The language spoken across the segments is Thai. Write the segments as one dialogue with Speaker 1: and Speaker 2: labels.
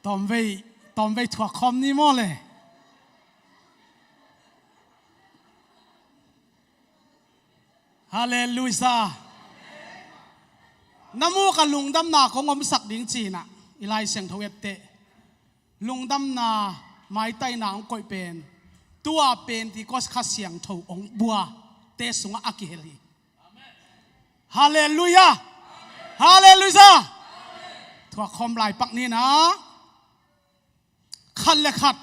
Speaker 1: ตอมไปถั่วคอมนี่มั่วเลยฮาเลลูยาน้ำมูกลุงดำนาของอมสักดิ่งจีน่ะอีไลเสียงทวีตเตลุงดำนาไม้ไต่หนังก่อยเป็นตัวเป็นที่ก็ขัดเสียงทองบัวเตสุงอากิเฮลีฮาเลลูยาฮาเลลูยาถั่วคอมลายปักนี้นะขัดเล็กขัด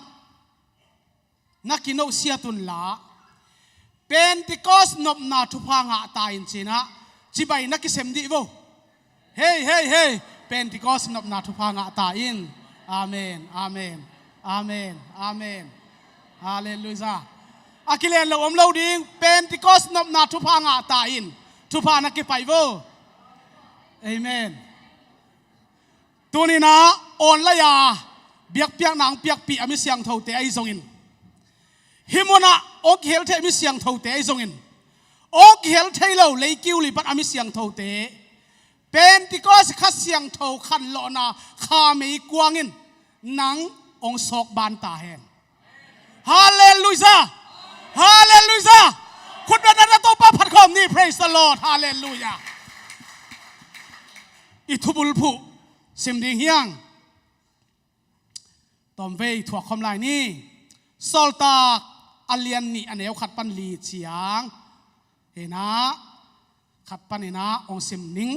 Speaker 1: นักกินเอาเสียตุนละเป็นที่ก็สนบนาทุพางะตายจีนะจีบนักกิเสมดีโวเฮ้เป็นที่ก็สนบนาทุพางะตายนอาเมนอาเมนอาเมนอาเมนฮาเลลูยาอากิเลนเราอมเราดิ้งเป็นที่ก็สนบนาทุพางะตายนทุพานักกิไปโวเอเมนตัวนี้นะอ่อนละยาเบียกเปียกหนังเปียกปีอามิเสียงเท่าเตะไอซงอินฮิมนะอกเฮลเทอามิเสียงเท่าเตะไอซงอินอกเฮลเทเราเลยกิ้วลิบัดอามิเสียงเท่าเตะเป็นที่ก็สขัดเสียงเท่าขันโลนาข้าไม่กวางอินหนังองศอกบานตาแหงฮาเลลูยาฮาเลลูยาคุณเป็นนักตัวป้าผัดคอมนี่ praise the Lord ฮาเลลูยาอิทุบุลผู้สิมดิ่งเฮียงตอมเวถั่วคอมลายนี่ซอลตาอเลียนนี่อันเอวขัดปันลีเฉียงเห็นนะขัดปันเห็นนะองสิมนิ่ง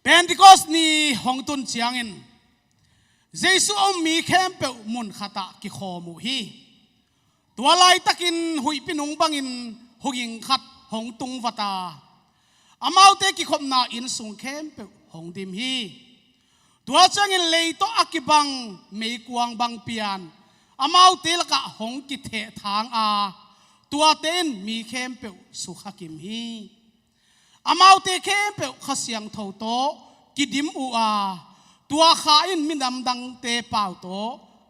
Speaker 1: เป็นที่ก็สนี่หงตุนเฉียงอินเจสุอมมีเข้มเปวมุนขัดตะกิโคมูฮีตัวลายตะกินหุยปินุงบังอินหุยิงขัดหงตุงวัตาอามาเตกิคมนาอินสุงเข้มเปวหงดิมฮีตัวจังอินเลยโตอากิบังไม่กวางบังเปียนอามาเตลกะหงกิเททางอาตัวเต้นมีเข้มเปวสุขกิมฮีอามาเตเข้มเปวขเสียงเท่าโตกิดิมอูอาตัวข้าอินมินดำดังเตเป่าโต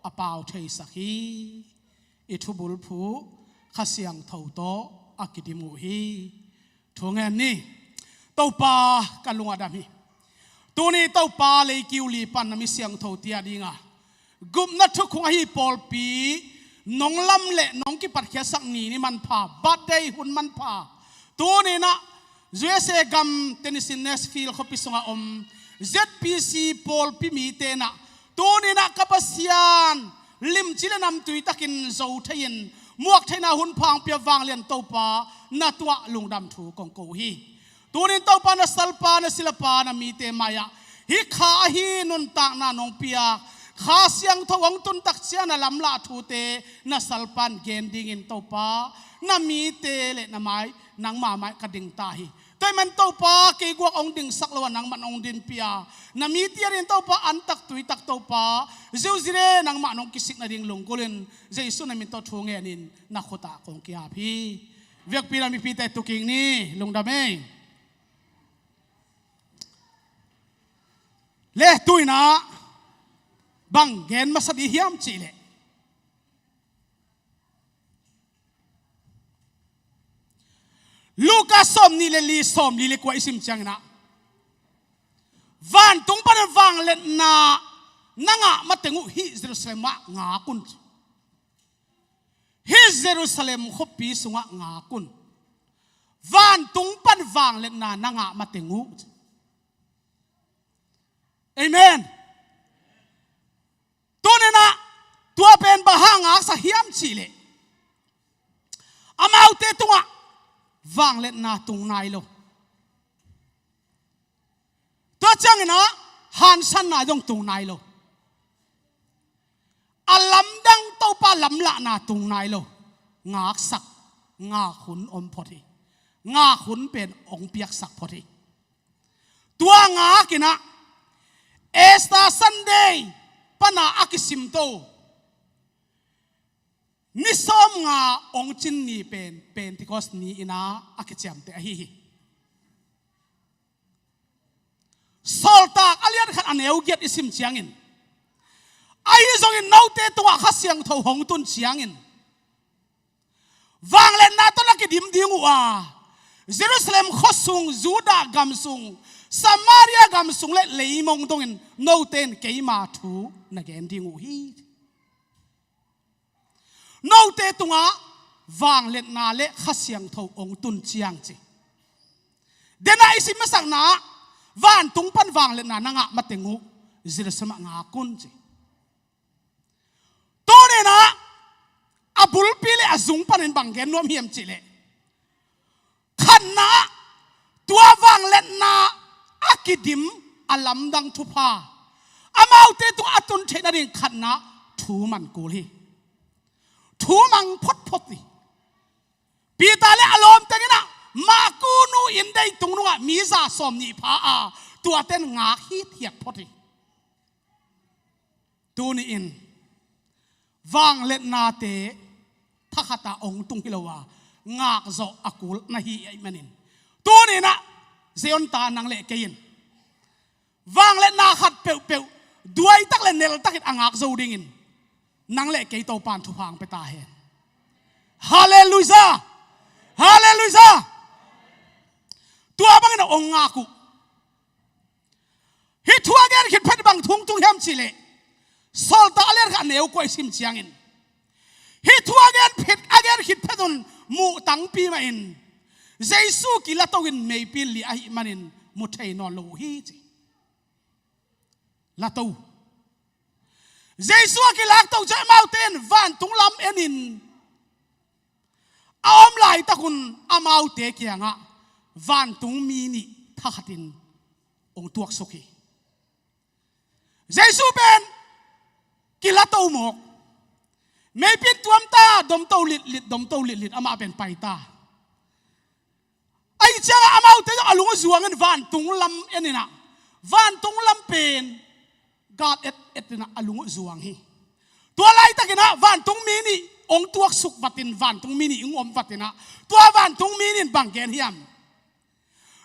Speaker 1: อาเป่าเทสักฮีอิทุบุลผู้ขเสียงเท่าโตอากิดิมูฮีทวงเงินนี่เต้าปากันลุงอาดามีตัวนี้เต้าปาเลยกิวลีปันนามิเสียงเท่าเตียดิงะกุมนัททุกคงให้ปอลปีน้องลำเละน้องกิปัดแค่สักนีนี่มันผ่าบัดได้หุ่นมันผ่าตัวนี้นะเจสกัมเทนนิสเนสฟิลเขาพิส่งอม ZPC ปอลปีมีเตนะตัวนี้นะกับเสียนลิมจิเลนำตุยตะกินโจเทียนมวกเทนาหุ่นพังเปียวางเลียนเต้าปานัดตัวลุงดำถูกงโกฮีตัวนี้เต้าปานะสัลปานะศิลปานะมีเตมายะฮิขาฮีนุนตากนานองเปียข้าเสียงทวงตุนตักเสียนะลำลาทูเตนะสัลปันเกนดิ่งอินเต้าปานะมีเตเลนะไม้นางมาไม้กระดิ่งตาฮีแต่มันเต้าปาเกกวกองดิ่งสักละวันนางมันองดินเปียนะมีเตียรินเต้าปาอันตักตุยตักเต้าปาเจ้าสิเรนางมันองกิสิกนะดิ่งลงกุลินเจ้าสุนัยมินเต้าทวงเงินินนักขตาของกิอาพีเวียกปีรามีปีแต่ตุกิงนี่ลงดำเองเล่ตุยนะบังเกนมาสดีเฮียมจีเลลูกาสมนี่เลลีสมลีเลกว่าอิสิมจังนะวันตุงปันวังเลนะนังะมาเตงูฮิเยรูซาเล็มงาคุนฮิเยรูซาเล็มขบปีสุงะงาคุนวันตุงปันวังเลนะนังะมาเตงูเอเมนตัวนี้นะตัวเป็นบะฮังอาสะเฮียมชีเลอามาอุเตตุงะวางเล็ดนาตุงนายโลตัวจังนะฮันสันนาดงตุงนายโลอาลัมดังเต้าปาลัมละนาตุงนายโลงาสักงาขุนอมพอดีงาขุนเป็นองเปียกสักพอดีตัวงากินะเอสตาซันเดย์ปนาอากิสิมโตนิสอมงาองจินนี่เป็นที่ก็สนีอินาอากิจามเตะฮีสอลตากอาเลียนขันอันเอวเกียรอิสิมเชียงอินไอ้ทรงอินนาวเตตัวข้าเสียงเท่าหงตุนเชียงอินวางเล่นนาต้นนักดิมดิงว่าเยรูซาเล็มข้อซุงจูดากำซุง Samaria gam sung le leimong dongin no ten keima thu na gen dingu hi no te tunga wang let na le khasiang tho ong tun chiang chi dena isim masak na van tung pan wang let na nga matengu zira sama nga kun chi to ne na abul pile azung panin banggen nom hiam chi le khan na tua wang let na akidim alam dang thupa amau te tu atun thena ring khan na thu man kul hi thu mang phot phot ni pi ta le alom tengina ma ku nu in dei tung nu mi za som ni pha a tua ten nga hi thiak phot hi tu ni in wang let na te thakata ong tung hilowa ngak zo akul na hi ai manin tu ni na zeon ta nang le kein wang let na khat peu peu duai tak le nel takit angak zo ding in nang le ke to pan thu phang pe ta he hallelujah hallelujah tua bang na ong ngaku hi thua ger khit phet bang thung tung hem chile sol ta aler ka neu ko sim chiangin hi thua ger phet ager khit phedon mu tang pi ma in jesu ki la tawin mei pin li ai manin mu thei no lo hi chi la to jesu ki lak to ja mountain van tung lam enin aom lai takun amau te kianga van tung mi ni thatin ong tuak soki jesu ben kila to mok mei pin tuam ta dom to lit ama ben pai ta ai changa amau te alungo zuangan van tung lam enina van tung lam pen God et na alungo zuang hi tua lai takina van tung mi ni ong tuak suk batin van tung mi ni ingom batina tua van tung mi ni banggen hiam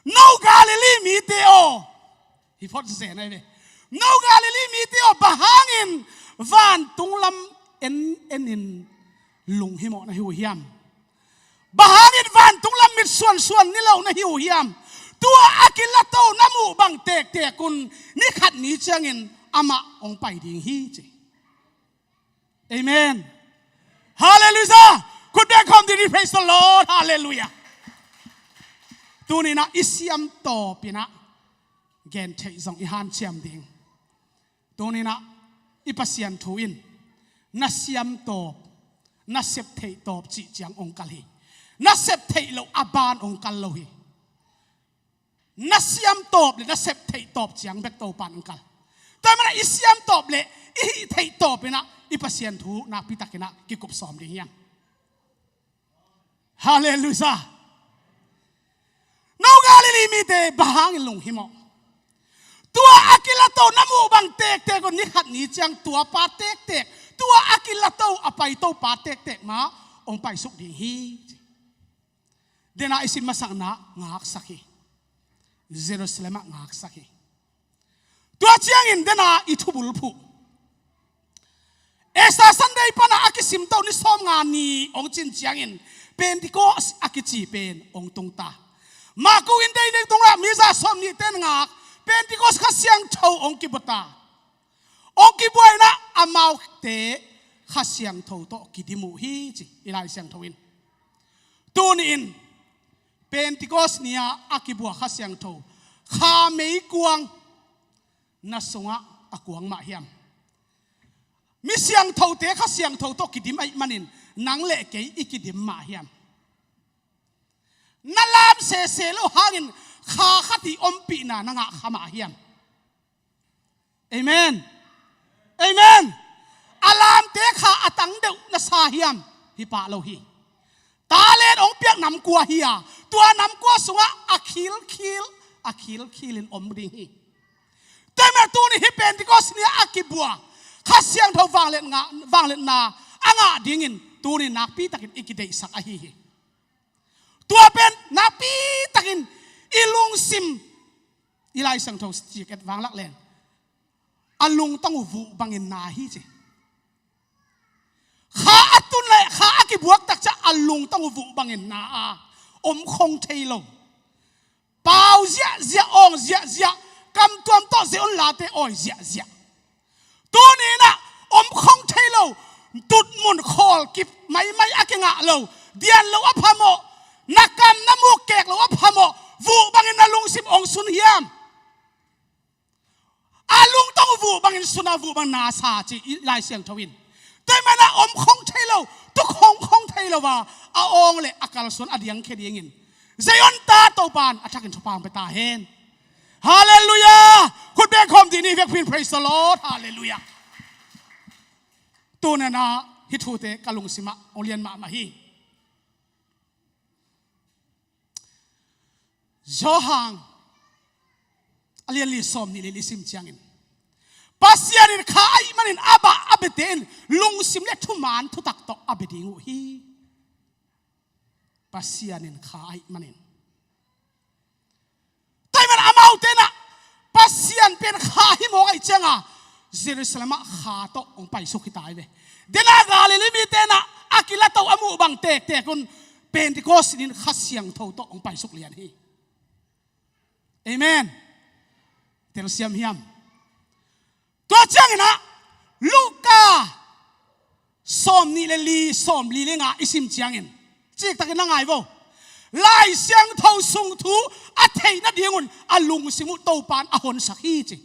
Speaker 1: no Galilee mi te o hi phot se nai ve no Galilee mi te o bahangin van tung lam enin lung hi mo na hi hiam bahangin van tung lam mit suan ni lo na hi hiam tua akilato namu bang tek kun ni khat ni changin ama ong pai ding hi chi amen hallelujah could they come to praise the Lord hallelujah tu ni na isiam to pina gen thei zong I han chiam ding tu ni na ipasian thuin na siam to na sep thei top chi chiang ong kal hi na sep thei lo aban ong kal lo hi na siam top le na sep thei top chiang bek to pan ong kal tamana isiam top le I thei top ina ipasian thu na pitakina kikup som ding yang hallelujah no Galilee mi te bahang lung himo tua akilato namu bang tek ko ni khat ni chang tua pa tek tua akilato apai to pa tek ma ong pai suk ding hi dena isim masak na ngak saki Jerusalem ngak saki tua chiang in dena ithubul phu esa Sunday pana akisim to ni som nga ni ong chin chiang in Pentecost akichi pen ong tung ta ma ku in dei nek tung ra mi za som ni ten ngak Pentecost kha siang tho ong ki bota ong ki buai na amau te kha siang tho to ki dimu hi chi ilai siang thoin tun in Pentecost nia akibua kha siang tho kha mei kuang na sunga akuang ma hiam mi siang tho te kha siang tho to kidim ai manin nang le ke ikidim ma hiam nalam se lo hangin kha khati ompi na nanga khama hiam amen amen alam te kha atang deu na sa hiam hi pa lo hi talen ong piak nam kwa hiya tua nam kwa sunga akhil in om ding hi tema tu ni hi Pentecost ni akibua khasiang tho wanglet na anga dingin tu ni nakpi takin ikidei sak a hi tua pen nakpi takin ilung sim ilai sang tho stiket wanglak len alung tang vu bangin na hi che kha atun le kha akibuak tak cha alung tang vu bangin na a om khong thailo เป่าเสียเสียองเสียเสียกำตัวต่อเสียอนลาเตอ้อยเสียเสียตัวนี้นะอมคงใช่เราตุดมุนคอลกิบไม่อากิงะเราเดียนเราอภามอนักกรรมน้ำมูกแกกเราอภามอวูบังอินนาลุงสิบองสุนเฮียมอาลุงต้องวูบังอินสุนาวูบังนาซาจีลายเสียงทวินแต่มันนะอมคงใช่เราทุกคงใช่เราว่าอาองเลยอากาศส่วนอดียังแค่เดียงินเซยอนตาโตปานอาชักินชปางไปตาเห็นฮาเลลูยาคุณเป็นคมที่นี่เวียกพิน praise the Lord ฮาเลลูยาตัวนั้นนะฮิทูเตกะลุงสิมะองเลียนมาฮีโจฮังอเลียนลิสอมนี่ลิซิมจังอินปัสยานินข้าไอมันอินอาบะอาเบเตนลุงสิมเลทุมานทุตักตอกอาเบดิงูฮีปัสยานินข้าไอมันอินแต่มันอามาอุเตนะปัสยานเป็นข้าฮิโมไอจังอ่ะเยรูซาเล็มข้าโตองไปสุขิตายเวเดนากาเลลิมิเตนะอากิลาโตอามูบังเตกคุณเป็นที่โกสนินขัดเสียงโตโตองไปสุขเลียนฮีเอเมนเตลเซียมฮิมตัวจังนะลูกาสอมนี่เลลีสอมลีเลงาอิสิมจังอินจีกตะกินนั่งไงบ่ลายเสียงเท่าสุงทูอาเทยนัดเดียงุนอาลุงสิมุโตปานอาหอนสักฮีจิ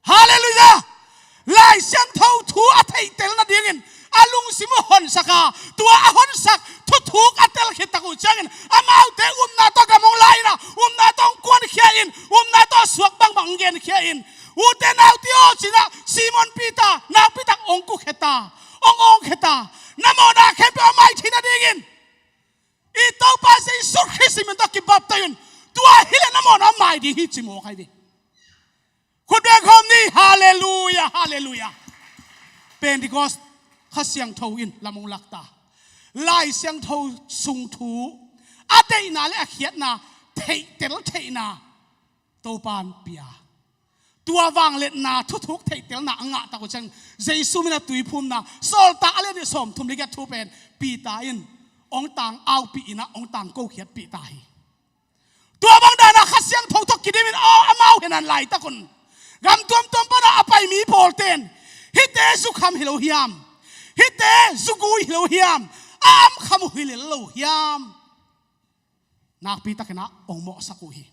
Speaker 1: ฮาเลลูยาลายเสียงเท่าทูอาเทยเตลนัดเดียงินอาลุงสิมุหอนสักาตัวอาหอนสักทุกอาเตลขิตะกุจังอินอามาเอาเตนาโตกำมงไลนะนาโตกวนเขียอินนาโตสวกบังเงินเขียอินเตนาติโอจินะซีมอนปีตานาปีตาองกุเขตาองเขตานโมนาเขปอาไม่ทินาเดียงินอีโตปาเซสุขริสิมันตะกิบับตายุนตัวฮิเลนโมนาไม่ดีฮิจิโมใครดีคุณเบคอมนี่ฮาเลลูยาฮาเลลูยาเป็นที่กอสข้าเสียงทวินละมงลักตาลายเสียงทวสุงทูอาเดนาและอาเขียนนาเทเตลเทนาโตปานเปียตัววางเล็ดนาทุกเทเตลนาอ่างตะกุจังเจสุมินาตุยพุ่มนาโซลตาอะไรเนี่ยสมทุมลิกทุเป็นปีตาอินองต่างเอาปีนะองต่างโกเขียดปีตายตัวบางดานะข้าเสียงทวกินมินอามาเห็นอะไรตะกุนกำตัวปนาอภัยมีโพลเตนฮิเตสุขามฮิโลฮิยามฮิเตสุกุยฮิโลฮิยามอามขมุฮิเลโลฮิยามนักปีตะกันนะองโมสักุฮี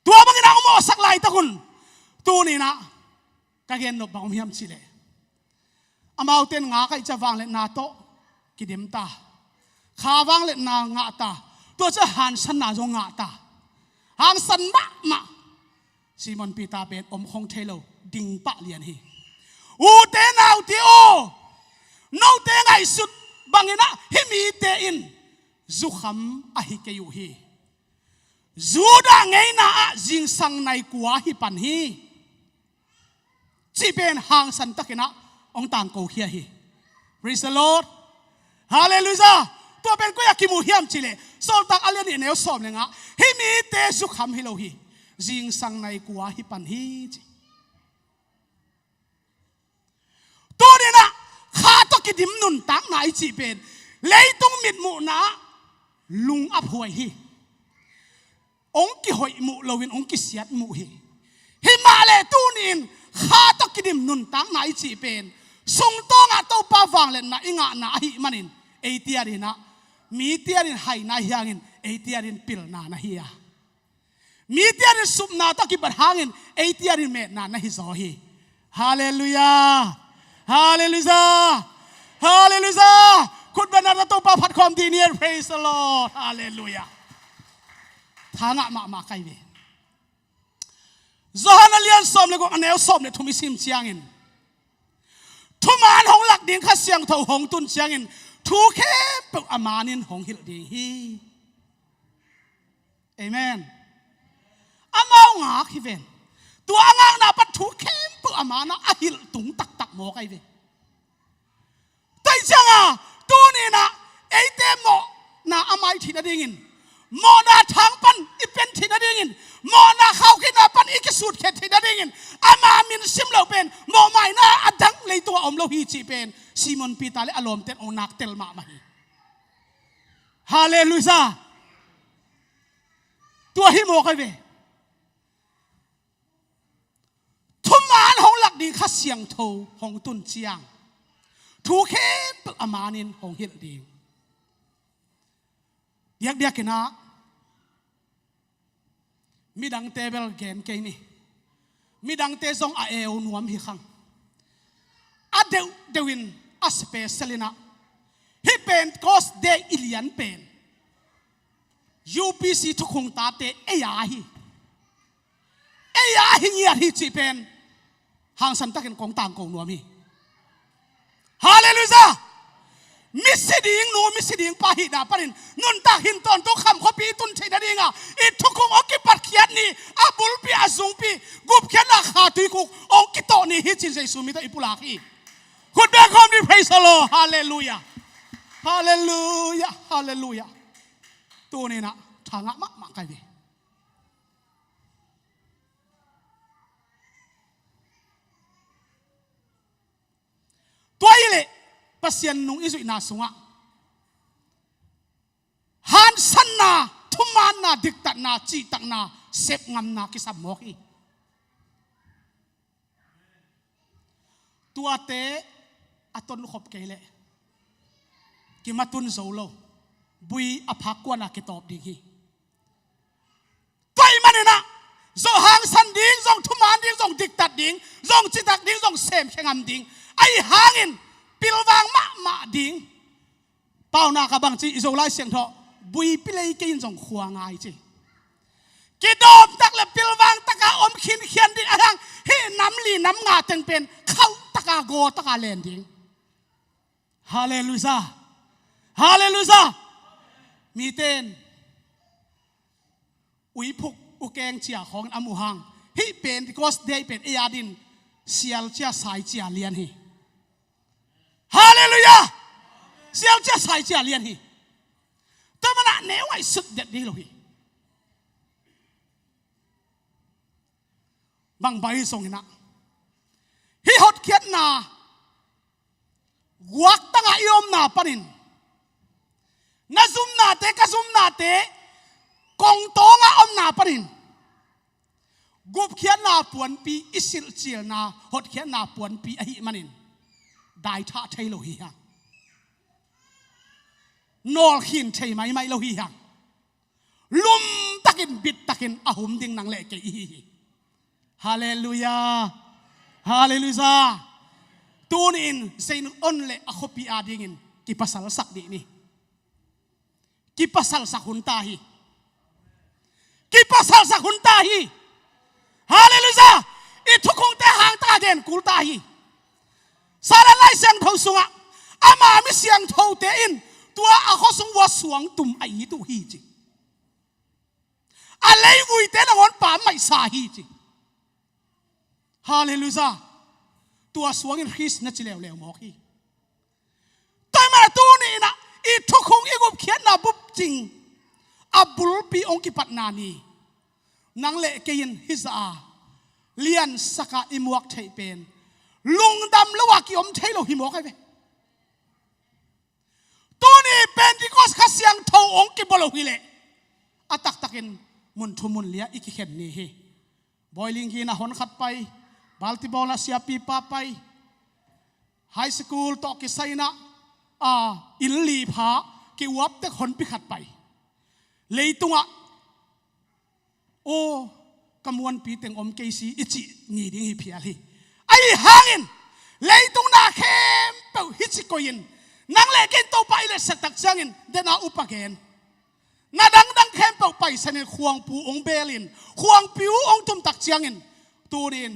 Speaker 1: ตัวบางนะองโมสักไลตะกุนตัวนี้นะกางเกนนบางฮิยามชิเลอามาเอาเต็นงาใครจะวางเล็นาโตกิดิมตาข้าวางเล็นางาตาตัวจะหันสันนาจงงาตาหันสันมาซีมอนปีตาเป็นอมคงเทโลดิงปะเลียนฮีเตนาอุติโอน้องเตงไอสุดบางนะฮิมีเตอินจุขำอหิเกยุฮีจูดาไงนะจิงสังในกัวฮิปันฮีจีเป็นหางสันตะกินะองต่างโกเขียฮี praise the Lord ฮาเลลูยาตัวเป็นก็อยากกิมูเฮียมจิเลโซลตักอะไรเนี่ยเนวสอมเลยงะฮิมีเตจุขำฮิโลฮีจิงสังในกัวฮิปันฮีตัวนี้นะข้าต้องกินดิมนุนตักนายจีเป็นเลยต้องมิดหมูนะลุงอับหวยฮีองกิหอยหมูเราวินองกิเสียดหมูฮีฮิมาเลตัวนี้ข้าต้องกินดิมนุนตักนายจีเป็นส่งตัวงาตัวป้าฟังเลยนะอิงะนะฮิมันินเอเตียรินะมีเตียรินไฮนะฮิยังอินเอเตียรินปิลนานะฮิยามีเตียรินสุบนาต้องกินบัดหางอินเอเตียรินเมตนานะฮิโซฮีฮาเลลูยาฮาเลลูยาฮาเลลูยาคุณบรรดาตัวป้าพัดความดีเนี่ย praise the Lord ฮาเลลูยาทางะมาใครเวจอห์นเลียนสมเลยก็อันเนวสมเลยทุมิซิมเชียงอินทุมานของหลักดิ่งข้าเสียงเท่าหงตุนเชียงอินทุกแค่เปิดอามานินหงฮิลดีฮีเอเมนอามาหงาคิเวนตัวอ่างนาปัดทุกแค่เปิดอามานะอาฮิลตุงตักโมกไอเวแต่จังอ่ะตัวนี้นะไอเตมโมนาอามาทีนาดิ่งินโมนาทางปันอีเป็นทีนาดิ่งินโมนาเข้าขึ้นนาปันอีกสุดเขตทีนาดิ่งินอามามินซิมเราเป็นโมไม่น่าอดังเลยตัวอมเราฮีจีเป็นซีมอนปีตาเลอารมณ์เต็นองนักเตลมามาฮีฮาเลลูยา ตัวหิโมกไอเวทุมานของหลักดีข้าเสียงโทของตุนเจียงถูกเข้มปอามานินของเห็นดีเดียกกันนะมีดังเตเบลเกนเกนี่มีดังเตซองอาเอวนวมฮิคังอาเดวินอาสเปเซลินะฮิเป็นคอสเดอิลิยันเป็น UPC ทุกคงตาเตเอียฮีเงียฮีจีเป็นหางสันตะกันกองต่างกองนวมฮีฮาเลลูยามิสดิงนูมิสดิงปาหิดาปารินนุนตาหินตอนตุกคำขบีตุนเชดาดิงอ่ะอีทุกคงอกิปัดเขียนนี่อาบุลปีอาซุงปีกุบเขียนนักขาตุยกุกองกิโตนี่ฮิจินเซซุมิตาอิปุลาคีคุณเบคอมดีเพรสโลฮาเลลูยาฮาเลลูยาฮาเลลูยาตัวนี้นะทางะมะไกดีตัวอีเล่ภาษาหนุ่งอิสุอินาสุงะฮันสันนาทุมานนาดิกตักนาจีตักนาเสพงำนาคิสามอกอีตัวเตะอัตนขบเกลกิมาตุนโซโลบุยอภักกวนาคิตอบดีกีตัวมันเนี่ยนะจงฮังสันดิ้งจงทุมานดิ้งจงดิกตักดิ้งจงจีตักดิ้งจงเสพแข่งงำดิ้งไอหางอินปิลวางมาดิ้งเป้าหน้ากบังจีอิโซไลเสียงทอบุยปิเลยกินจงขวางไอจีกิดอมตักเลยปิลวางตะกาอมขินเขียนดิ้งอะไรให้น้ำลีน้ำงาตึงเป็นเข้าตะกาโกตะกาเลนดิ้งฮาเลลูยาฮาเลลูยามีเต้นอุยพุกอุแกงเจียของอามูฮังให้เป็นที่กอสเดย์เป็นเอียดินเสียลเจียสายเจียเลียนฮีฮาเลลูยาเสียลเจียสายเจียเลียนฮีแต่มันอะเนื้อไว้สุดเด็ดดีเลยบางใบส่งเห็นนะฮิฮอดเขียนนากวักตั้งอายมนาปนินนาซุมนาเตกซุมนาเตกองโตงอมนาปนินกุบเขียนนาปวนปีอิสิลเจียนาฮอดเขียนนาปวนปีอหิมันินได้ท่าไทยโลหิฮังนอลขินไทยไม่โลหิฮังลุมตะกินบิดตะกินอาหุมดิ่งนางเล็กอีฮาเลลูยาฮาเลลูยาตูนินเซนออนเลอคบีอาดิ่งกิปัสสลสักดีนี่กิปัสสลสักหุนตาฮีกิปัสสลสักหุนตาฮีฮาเลลูยาอีทุกคนแต่หางตาเด่นกุลตาฮีสารไล่เสียงเท่าสวงอามาไม่เสียงเท่าเตอินตัวอาข้อสงวัวสวงตุ่มไอตุฮีจิอะไรวุยเตนงอนป่าไม่สาฮีจิฮาเลลูยาตัวสวงอินคริสนัดจิเลวเลวหมอกฮีแต่มาตัวนี้นะอีทุกคนอีกุบเขียนนาบุบจริงอับบุลปีองกิปัตนานีนังเละเกียนฮิซาเลียนสกาอิมวกไทยเป็นลุงดำละว่ากิอมใช้โลหิมอกไอ้เว้ตัวนี้เป็นที่ก็ขัดเสียงเท่าองกิบโลหิเลอตักตักินมุนทุมุนเลียอีกเข็นนี่เฮบอยลิงกีน่ะหอนขัดไปบาลติบอลเสียปีป้าไปไฮสคูลตอกิไซนะอินลีพากิวับแต่คนพิขัดไปเลยตัวโอ้กำวนปีเต็งอมเกซีอิจินี่ดิ้งฮิพิอาลีไอ้หางอินเลยตรงนาเข้มเปวฮิจิโกยินนังเล็กินตัวไปเลยสักตักจังอินเดนาอุปเกนนาดังเข้มเปวไปเสนควงปูองเบลินควงปิวองตุมตักจังอินตูริน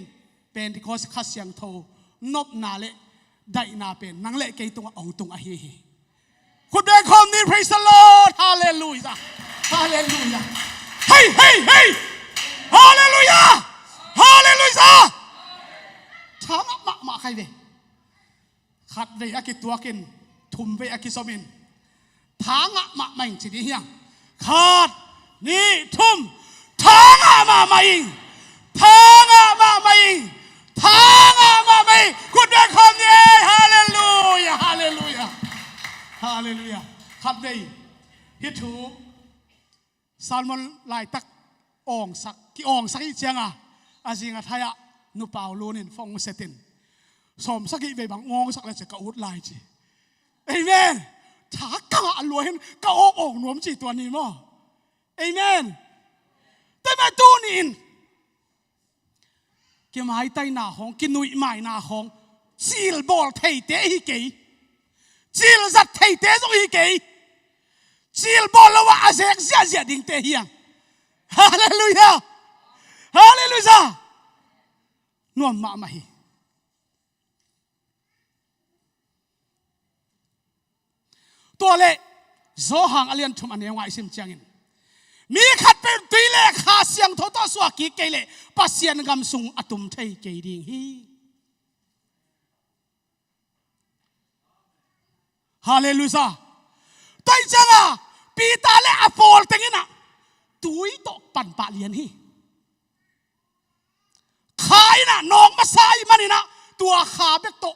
Speaker 1: เป็นที่เขาขัดเสียงโทนบนาเลได้นาเป็นนังเล็กินตัวองตุงอาเฮคุณเบคอมนี่ praise the Lord ฮาเลลูยาฮาเลลูยาเฮ้ยเฮ้ยเฮ้ยฮาเลลูยาฮาเลลูยาช้างมาใครเวขัดเวอากิตัวกินทุ่มเวอากิสมินทางมาไม่จิดีเฮียงขาดนี่ทุ่มทางมาไม่ทางมาไม่ทางมาไม่คุณเบคอมนี่ฮาเลลูยาฮาเลลูยาฮาเลลูยาขัดเวฮิตถูซาลมอนลายตัก ong sak ki ong saki changa azinga thaya nu pau lunin phong setin som saki ve bang ngong sak la che ka ut lai chi amen tha ka luin ka ong nom chiตัวนี้มั้ง amen แต่มาตูนินกิมหายใจหน้าห้องกินนุยไม่หน้าห้องจิลบอลเทเตฮิเกจิลจัดเทเตจงฮิเกจิลบอลละว่าอาเซกเสียเสียดิ่งเตฮียงฮาเลลูยาฮาเลลูยานวมมาไม่ตัวเล่โซหังอเลียนทุมอันเนียงไว้ซิมจังอินมีขัดเป็นตีเล่ขาเสียงทอต่อสวากีเกเล่ปัสเซียนกำสุงอตุมเทเกดิ่งฮีฮาเลลูยาตัวจังอ่ะปีตาเล่อโฟลเต็งอินะตุยตกปั่นปะเลียนฮีขายนะน้องมาใส่มันนี่นะตัวขาเบกโต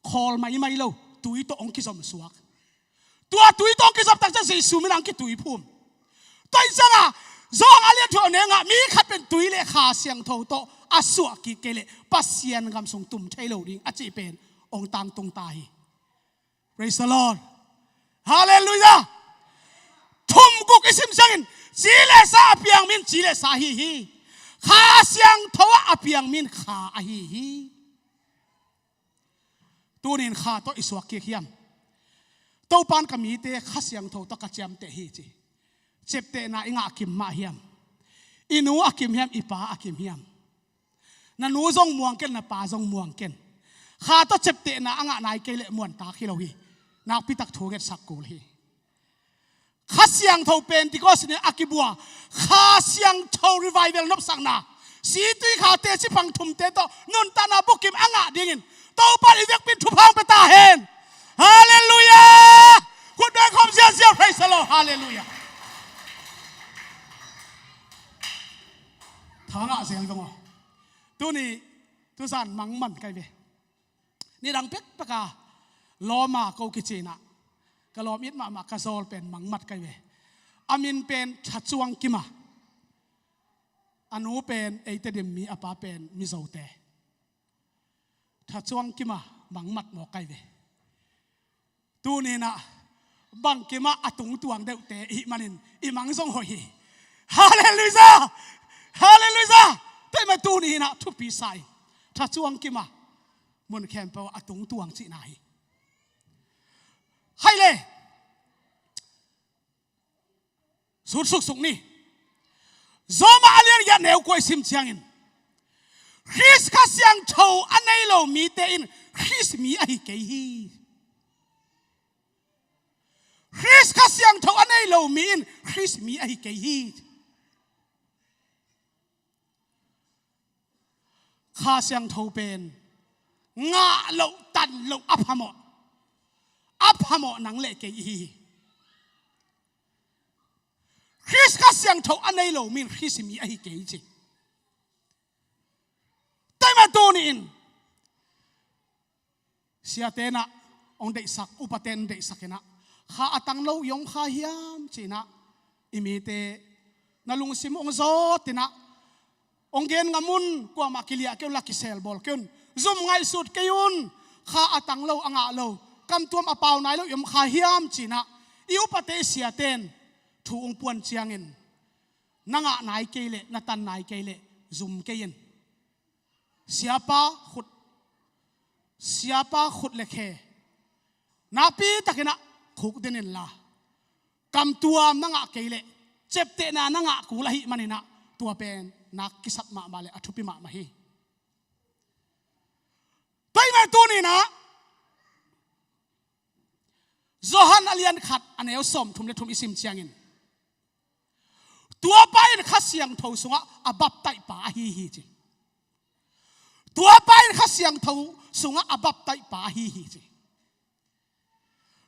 Speaker 1: คอลไม่เล่าตุยตกองคิสมสวกตัวตุยตองคิสมตั้งใจสิสุมินังคิตุยพุ่มตัวจังอ่ะจงอาเลียนทัวเนงอ่ะมีขัดเป็นตุยเล่ขาเสียงโทโตอาสวกิเกเล่ปัสเซียนกำสงตุ่มใช้เหล่าดิ้งอาจีเป็นองตังตรงตาย praise the Lord hallelujah ทุ่มกุกอิสิมจังอินจีเลสาเปียงมินจีเลสาฮีฮีขาเสียงทว่าอเปียงมินขาฮีฮีตัวนี้ขาตัวอิสวกเกียมตัวปานกมีเตะขาเสียงทตะกระเจียมเตะฮีจีเจ็บเตะนาอิงอากิมมาเฮียมอินูอากิมเฮียมอีป้าอากิมเฮียมนันนูจงม่วงเกนนับป้าจงม่วงเกนข้าต้องเจ็บเตะนะอ่างนายเกลมวนตาขี้เราฮีนักพิทักษ์ถูกเกตสักกูฮีข้าเสียงทเป็นที่ก็สิเนอากิบัวข้าเสียงทรีไวเวลนบสังนาสีตีข้าเตะสิพังทุ่มเตะต่อนุนตานาบุกิมอ่างดิ่งินตัวปาริเวกปินทุพังไปตาเห็นฮาเลลูยาคุณได้ความเสียเสียพระสโลฮาเลลูยาทางอาเซียนก็งอตัวนี้ตัวสันมังมันไกลเวนี่ดังเป็กปะกาล้อมาโกกิจีนะก็ล้อมิดมากระโซลเป็นมังมัดไกลเวอามินเป็นชัดจวงกิมาอนุเป็นเอเตเดมมีอปาเป็นมิโซเตชัดจวงกิมามังมัดหมอไกลเวตัวนี้นะบังกิมาอตุงตวงเดวเตอีมันินอีมังซงหอยฮาเลลูยาฮาเลลูยาแต่มาตัวนี้นะทุกปีใส่ชัดจวงกิมามันแคมเปอตุงตวงจีนายให้เลยสุดสุกนี่จอมาเลียนยันเหนียวกวยซิมเชียงอินคริสข้าเสียงโชอันไหนเรามีเตอินคริสมีไอเกฮีคริสข้าเสียงโชอันไหนเรามีอินคริสมีไอเกฮีข้าเสียงโชเป็นงาเราตันเราอัพหมอนังเละเกยีคริสข้าเสียงโชอันไหนเรามีคริสมีไอเกยีแต่มาตัวนี้เสียเตนะองเด็กสักอุปเทนเด็กสักนะข้าตั้งเรายงข้าเฮียมจีนะอิมิเตนลุงซิมองโซตินะองเกนงามุนกว่ามากิเลียเกี่ยวลักกิเซลบอลเกี่ยวซุ่มไงสุดเกี่ยวข้าตั้งเราอ่างเรากำตัวมาเป่าไหนเรายมข้าเฮียมจีนะอิอุปเทเสียเตนถูองปวนเชียงอินนังอ่ะนายเกลนัตันนายเกลซุ่มเกียนsiapa khut lekhe napi takina khuk denin la kam tuam nanga keile chepte na nanga kulahi manina tua pen nak kisat ma male athupi ma mahi toy ma tu ni na zohan alian khat aneu som thum le thum isim chiangin tua pai kha siang tho sunga abap tai pa hi hi chiตัวไปข้าเสียงทูสุงะอบับไตป่าฮีฮีจี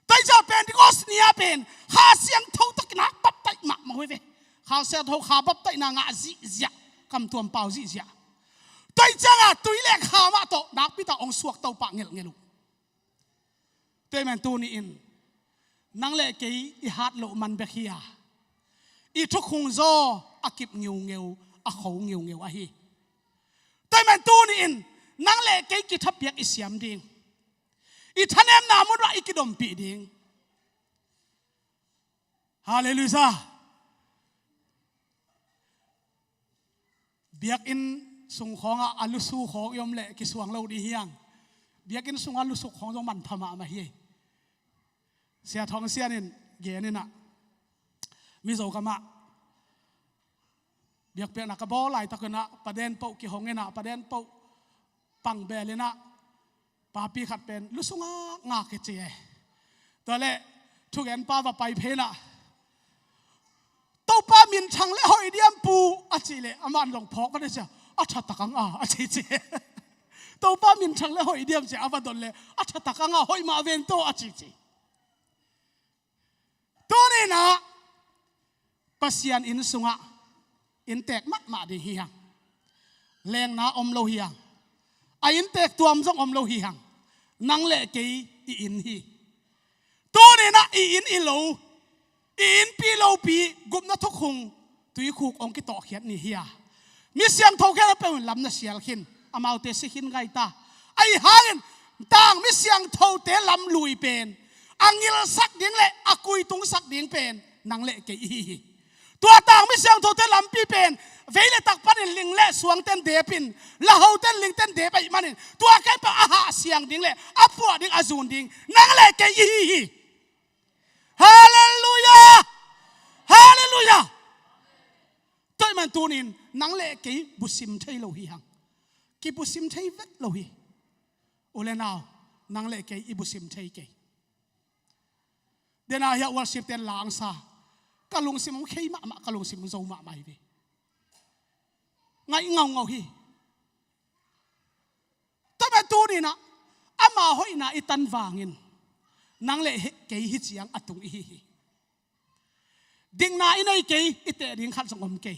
Speaker 1: ไตจะเป็นที่ก็สเนียเป็นข้าเสียงทูตะกินักบับไตหมักมาเว้ยข้าเสียงทูข้าบับไตนางะจิเจียคำตัวเปล่าจิเจียไตจังอ่ะตุยเล็กข้ามาโตนักพิตาองสวกเตาปากเงลลูเตมันตัวนี้อินนังเล็กกี่อิฮัดโลมันเบคีย i thu khung zo akip ngiu ngeu a khou ngiu ngeu a hi toi man tu ni in nang le ke ki thapiak i siam ding i thanem na mun ra ikidom pi ding hallelujah biak in sung khonga alu su khong yom le ki suang lo di hiang biak in sung alu su khong jong man thama ma hi sia thong sia nin ge ni na mi zo kama biak pe na ka bo lai ta kana paden po ki hong ena paden po pang be le na pa pi khat pen lu sunga nga ke che to le thu gen pa va pai phe na to pa min chang le hoi diam pu a chi le aman long phok ba de cha a tha takang a chi che to pa min chang le hoi diam che avadon le a tha takang a hoi ma ven to a chi chi to ni na pasian in sunga in tek mak ma de hi hang leng na om lo hi hang a in tek tuam jong om lo hi hang nang le ke i in hi to ni na i in i lo in pi lo pi gup na thok khung tui khuk ong ki to khiat ni hi mi siang tho kha pe lam na sial khin amau te se hin gai ta ai hangin tang mi siang tho te lam lui pen angil sak ding le akui tung sak ding pen nang le ke hi tua tang mi siang tho te lam pi pen veile tak pan ling le suang ten de pin la ho ten ling ten de bai manin tua kai pa aha siang ding le apua ding azun ding nang le ke hi hallelujah hallelujah tôi man tunin nang le ke busim thei lo hi hang ki busim thei vet lo hi ole now nang le ke i busim thei ke dena ya worship ten lang sa kalung sim khei ma kalung sim zo ma mai ve ngai ngau ngau hi tôi man tunin na ama hoi na itan wangin nang le ke hi chiang atung hi ding na inai ke ite ding khat jong om ke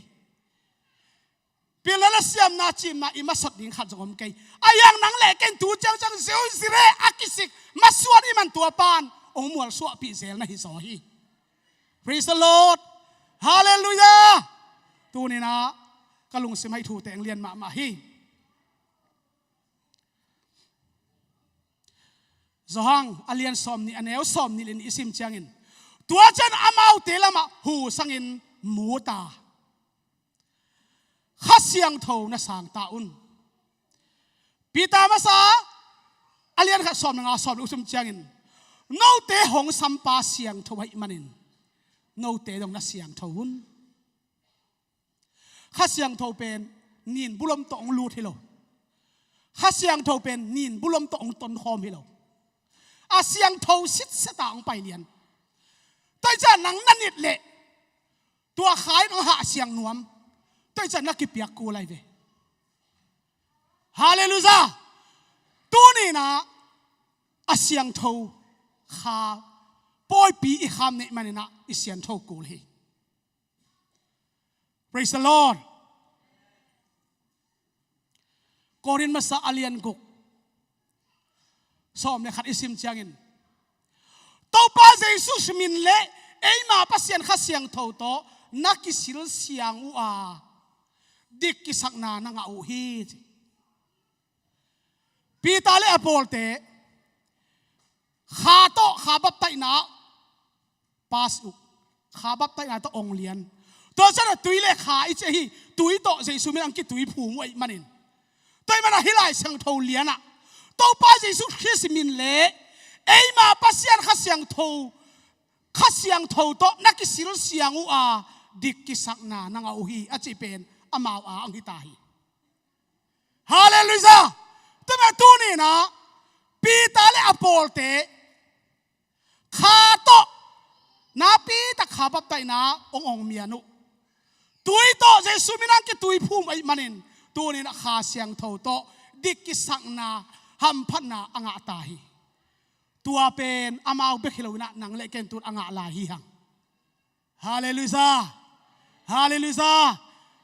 Speaker 1: pilala siam na chim na ima sot ding khat jong om ke ayang nang le ken tu chang chang zeu sire akisik masuan iman tua pan ong mual suak pi zel na hi so hi praise the lord hallelujah tu ni na kalung sim hai thu teng lian ma hi zohang alian som ni aneu som ni len isim changin tua chan amau te lama hu sangin muta khasiang tho na sang ta un pita masa alian kha som nga som usum changin no te hong sampa siang tho hai manin no te dong na siang tho un khasiang tho pen nin bulom to ong lu thilo khasiang tho pen nin bulom to ong ton khom hilo asiang tho sit seta ong pai lian tôi cha nang nanit le tua khai nang ha siang nuam tôi cha nakipiak ku lai ve hallelujah tu ni na asiang tho kha poi pi I kham ne manina isian tho ku hi praise the lord korin masa alian guk som ne khat isim changin to pa Jesus min le ei ma pasien kha siang tho to nakisil siang u a dik ki sakna na nga u hi pi ta le apol te kha to kha bap tai na pas u kha bap tai na to ong lian to sa tui le kha I che hi tui to Jesus min ang ki tui phu moi manin toi mana hilai sang tho lian a to pa Jesus Christ min le ei ma pasian khasiang tho to nakisil siang u a dik ki sakna nanga u hi achi pen amau a ang hi ta hi hallelujah tuma tu ni na pi ta le apol te kha to na pi ta kha bap tai na ong mianu tui to jesu minang ki tui phum ai manin tu ni na kha siang tho to dik ki sakna ham phat na anga ta hi tua pen amau be khilo na nang le ken tu anga la hi hang hallelujah hallelujah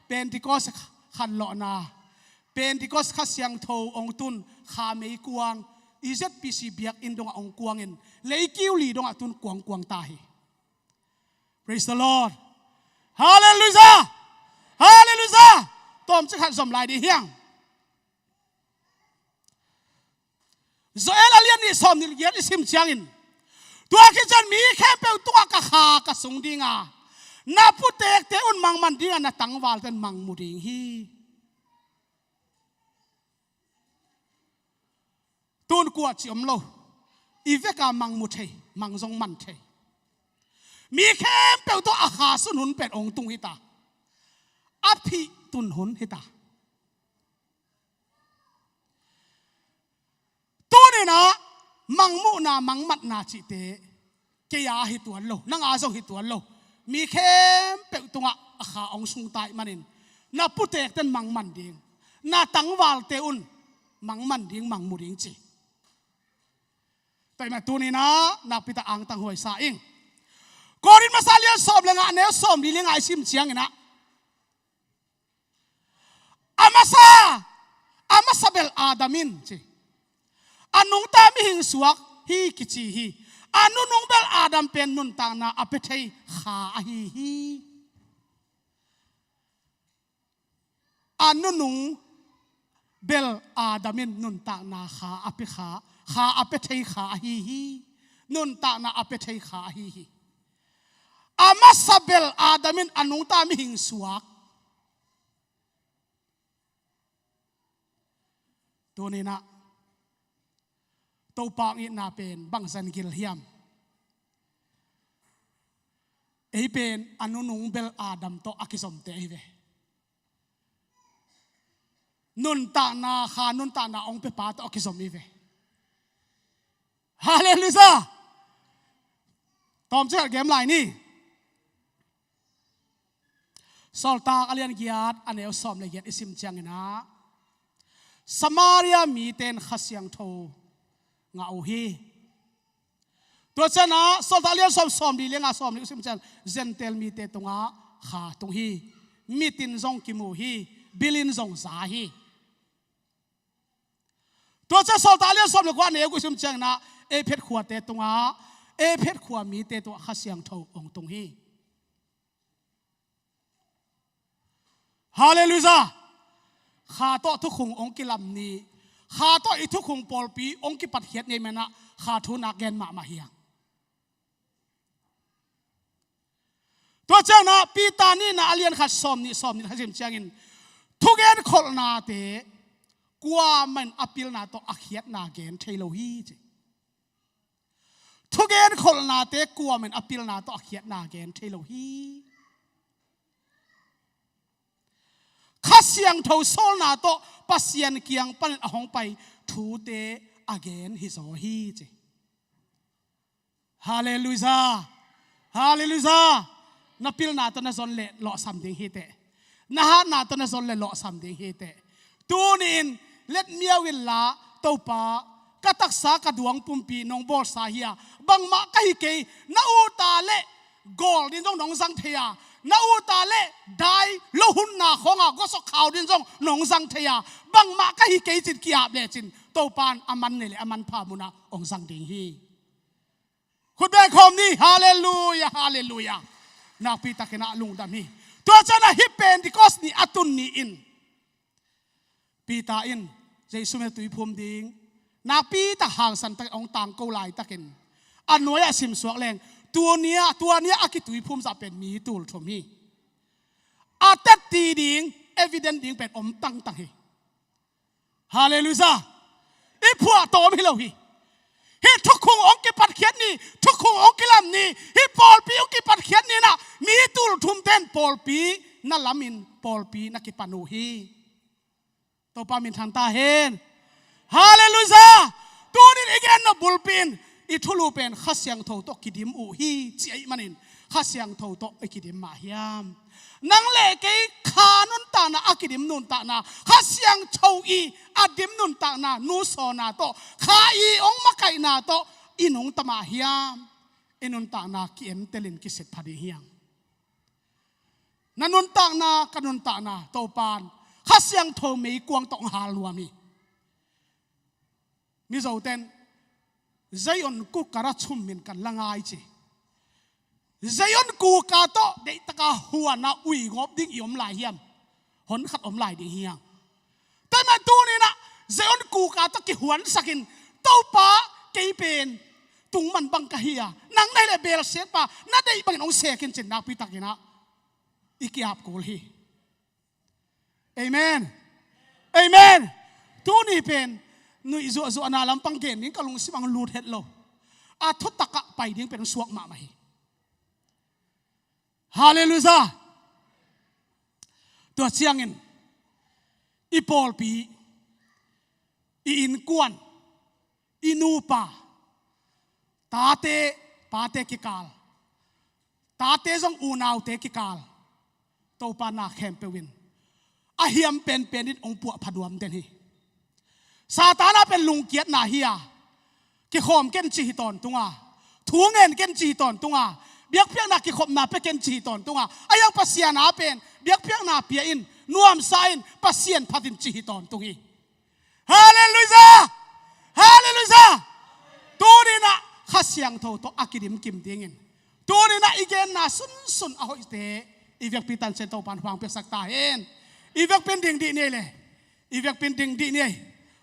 Speaker 1: pentecost khan lo na pentecost kha siang tho ong tun kha mei kuang izet pc biak in dong ong kuangin leikiu li dong atun kuang ta hi praise the lord ฮาเลลูยาฮาเลลูยาตอมจะขัดสมลายดีเฮียงโซเอลเลียนนี่สมนิลเกียรติสิมเชียงอินตัวคิดจันมีแค่เปิลตัวกะขากะสงดิงานาพุเตกเตอุนมังมันดิงานาตังวาลกันมังมุดิงฮีตูนกวดจิอมโลอีเวกามังมุเทมังซงมันเทมีแค่เปิลตัวอาขาสุนุนเป็ดองตุงฮิตาอภิตุนหุนฮิตาตัวนี่นะมังมุนามังมัดนาจิเตเกียาฮิตัวโลนังอาซงฮิตัวโลมีแค่เปิลตัวอาขาองสุงไตมันินนาพุเตกเต้นมังมันดิงนาตังวาลเตอุนมังมันดิงมังมุดิงจีแต่มาตัวนี้นะนักพิตาอังตังหวยสาอิงกอรินมาซาเลียนสอบเลยงะเนวสอบดีเลยงะไอซิมเชียงนะอามาซาเบลอาดามินจีอันนุ่งตามิหิงสวกฮีกิจีฮีอันนุ่งเบลอาดัมเป็นนุนตางนาอเปเทยขาฮีอันนุ่งเบลอาดามินนุนตางนาขาอเปเทยขาฮีนุนตางนาอเปเทยขาฮีอามาซาเบลอาดามินอันนุ่งตามิหิงสวกตัวนี้นะตัวปางอินาเป็นบังสันกิลเฮียมไอเป็นอนุนุงเบลอาดัมโตอากิสมเตไอเวนุนตานาขานุนตานาองเปปาโตอากิสมไอเวฮาเลลูยาตอมเจ้าเกมไลน์นี่สอลตาอเลียนกิยาดอันเอลซอมเลยเกียดอิสิมเจียงนะสมาเรียมีเตนขัดเสียงโทงาอูฮีตัวเจ้านะสอลตาเลียนซอมดีเลี้ยงอาซอมนี่อิสิมเจียงเซนเตลมีเตตงาขาตรงฮีมีตินซงกิมูฮีบิลินซงสาฮีตัวเจ้าสอลตาเลียนซอมเลยกว่าเนี่ยกูอิสิมเจียงนะเอเพชรขวดเตตงาเอเพชรขวดมีเตตัวขัดเสียงโทองตรงฮีฮาเลลูยาข้าต่อทุกคนองค์กิลำนี้ข้าต่ออีทุกคนปอลปีองค์กิปัดเขียดเนี่ยมันนะข้าทุนักเกณฑ์มาเฮียงตัวเจ้านะปีตานี่นะอเลียนขัดซอมนี่ขัดเสียมเชียงินทุกเกณฑ์คนนาเตกว่ามันอภิลนาต่ออักเขียดนาเกณฑ์เทโลฮีจทุกเกณฑ์คนนาเตกว่ามันอภิลนาต่ออักเขียดนาเกณฑ์เทโลฮีข้าเสียงเท่าโซลนาโตปัสยันเกียงปันหงไปทูเตอเกนฮิโซฮีเจฮาเลลูยาฮาเลลูยานับพิลนาโตนะซอนเลหล่อสัมดิงฮีเตนะฮะนาโตนะซอนเลหล่อสัมดิงฮีเตตูนินเล็ดเมียวิลลาโตปากะตักษากะดวงปุ่มปีนองบอลสาเฮียบังมะกะฮิเกนาอูตาเลกอลดินจงนองสังเทียนาอูตาเล่ได้โลหุนนาของก็สกข่าวดินจงหนองสังเทียบังมาก็ฮิเกจิตกียบเลจินโตปานอามันเนี่ยอามันพามุนาองสังดิงฮีคุณแม่คอมนี่ฮาเลลูยาฮาเลลูยานักปีตะเกนะลุงดามีตัวเจ้าหน้าฮิปเป็นดิคอสนี่อัตุนนี่อินปีตาอินใจสุเมตุยพรมดิงนักปีตะห่างสันตะองต่างเกาไลตะเกนอันน้อยสิมสวกแรงตัวเนี้ยอากิตุยพุ่มจะเป็นมีตูลชมฮีอาเตตีดิงเอวิเดนดิงเป็นอมตั้งฮีฮาเลลูยาอีพวกโตไม่เลวฮีฮีทุกคนองค์กิปัดเขียนนี่ทุกคนองค์กิลำนี่ฮีปอลปีองค์กิปัดเขียนนี่นะมีตูลทุ่มเต้นปอลปีนั่นละมินปอลปีนักกิปานูฮีตัวปามินทางตาเฮนฮาเลลูยาตัวนี้อีกอันนบุลปินอีทุลูเป็นข้าเสียงโทโตกิดิมอูฮีจีไอมันินข้าเสียงโทโตไอกิดิมมาเฮียมนังเล่เกยขานุนตานาอากิดิมนุนตานาข้าเสียงโชอีอาดิมนุนตานานูโซนาโตข้าอีองมาไกนาโตอินุงตมาเฮียมอินุนตานากิเอ็มเตลินกิเสตพอดีเฮียงนันุนตานากันุนตานาโตปานข้าเสียงโทไม่กวงตองฮาลัวมีโจเตนใจอ่อนกุกกระชุ่มมินกันละงายจี zayon ku ka to de taka huwa na ui ngop ding iom lai hiam hon khat om lai ding hiang ta man tu ni na zayon ku ka to ki huan sakin to pa ke pen tung man bang ka hiya nang nai le bel set pa na dei bang ong sekin chen nak pi takina ikiap kul hi amen amen tu ni pen nu izu azu analam pang gen ning kalung simang lut het lo a thot taka pai ding pen suak ma mai hallelujah to chiangin ipol pi i in kuan inupa tate pate kikal tate jong unau te kikal to pa na khem pewin a hiam pen penin ong pu phaduam den hi satana pen lungkiat na hiya ki khom ken chi ton tunga thungen ken chi ton tunga biak piak na ki khom na pe ken chi ton tunga ayang pasian na pen biak piak na pia in nuam sain pasien phatin chi ton tungi hallelujah hallelujah turina khasyang tho to akidim kim dingin turina igen na sun sun a hoi te ivek pitan sen to pan hwang pe sakta hen ivek pen ding di ne le ivek pen ding di ne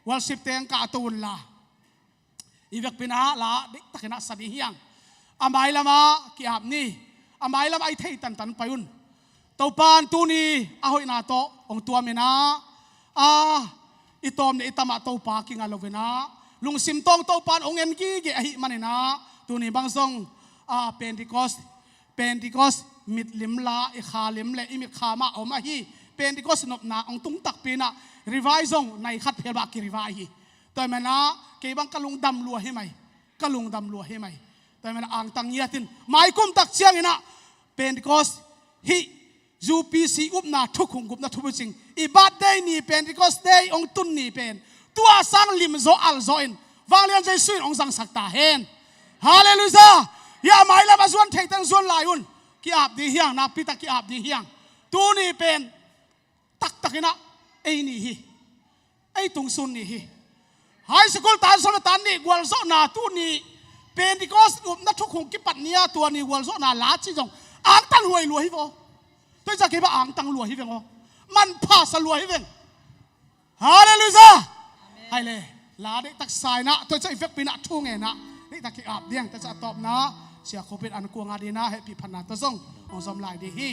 Speaker 1: worship teng ka atun la ivek pina la dik takina sadi hiang amai lama ki ap ni amai lama ai thei tan tan payun to pan tu ni a hoi na to ong tua mena a itom ne itama to pa ki ngalovena lung sim tong to pan ong en ki ge ahi manina tu ni bang song a pentecost mit lim la i kha lim le i mit kha ma om a hi pentecost nop na ong tung tak pina revisong nai khat phel ba ki rivai hi toy mena ke bang kalung dam lua hi mai toy mena ang tang yatin mai kum tak chiang ina pentecost hi UPC up na thukhung gup na thubu sing i birthday ni pentecost day ong tun ni pen tua sang lim zo al zo in walian jai suin ong sang sakta hen hallelujah ya mai la ba zuan thei tang zuan lai un ki ap di hiang na pita ki ap di hiang tu ni pen tak takina ei ni hi ei tung sun ni hi high school tan so tan ni gwal zo na tu ni pentecost up na thukhung ki pat nia tu ni gwal zo na la chi jong ang tang huai lu hi vo tôiจะคิดว่าอ่างตังหลวงฮิเวงมันพาสลวยฮิเวงฮาเลลูยาไอ้เลยลาได้ตักสายนะตัวจะอีเฟกปีนักทุ่งเองนะได้ตักขี้อาบเดียงแต่จะตอบนะเสียโควิดอันกวงอาดีนะให้ปีพันนาตัวส่งองสมลายดีฮี